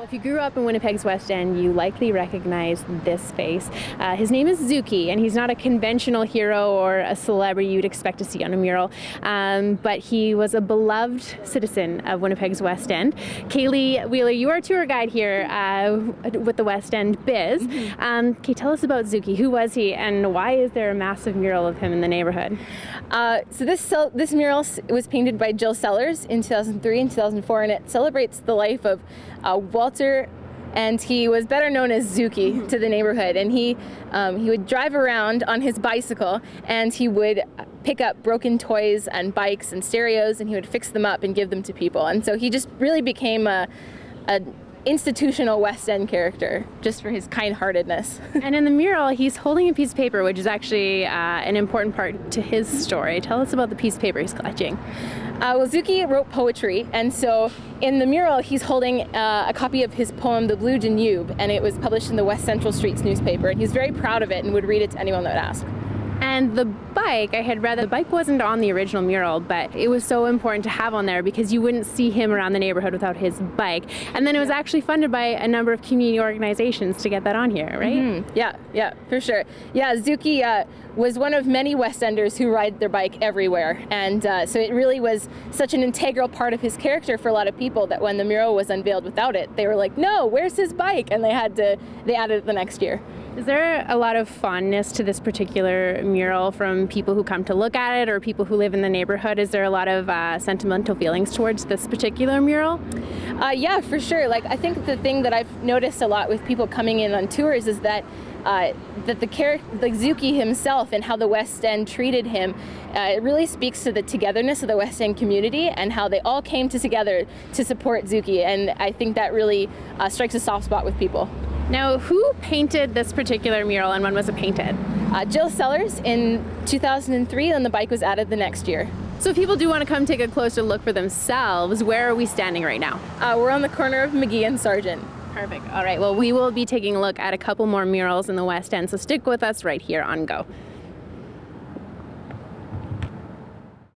Well, if you grew up in Winnipeg's West End, you likely recognize this face. His name is Zoohky, and he's not a conventional hero or a celebrity you'd expect to see on a mural, but he was a beloved citizen of Winnipeg's West End. Kaylee Wheeler, you are a tour guide here with the West End BIZ. Can you tell us about Zoohky? Who was he, and why is there a massive mural of him in the neighborhood? So this mural was painted by Jill Sellers in 2003 and 2004, and it celebrates the life of Walter, and he was better known as Zoohky to the neighborhood. And he would drive around on his bicycle, and he would pick up broken toys and bikes and stereos, and he would fix them up and give them to people. And so he just really became a institutional West End character just for his kind-heartedness. And in the mural, he's holding a piece of paper, which is actually an important part to his story. Tell us about the piece of paper he's clutching. Well, Zoohky wrote poetry, and so in the mural, he's holding a copy of his poem, The Blue Danube, and it was published in the West Central Streets newspaper, and he's very proud of it and would read it to anyone that would ask. And the bike, I had read that the bike wasn't on the original mural, but it was so important to have on there because you wouldn't see him around the neighborhood without his bike. And then it was actually funded by a number of community organizations to get that on here, right? Mm-hmm. Yeah, for sure. Yeah, Zoohky was one of many West Enders who ride their bike everywhere. And so it really was such an integral part of his character for a lot of people that when the mural was unveiled without it, they were like, no, where's his bike? And they added it the next year. Is there a lot of fondness to this particular mural from people who come to look at it or people who live in the neighborhood? Is there a lot of sentimental feelings towards this particular mural? Yeah, for sure. Like, I think the thing that I've noticed a lot with people coming in on tours is that the character, like Zoohky himself, and how the West End treated him, it really speaks to the togetherness of the West End community and how they all came together to support Zoohky. And I think that really strikes a soft spot with people. Now, who painted this particular mural and when was it painted? Jill Sellers in 2003, and the bike was added the next year. So if people do want to come take a closer look for themselves, where are we standing right now? We're on the corner of McGee and Sargent. Perfect. All right, well, we will be taking a look at a couple more murals in the West End, so stick with us right here on Go.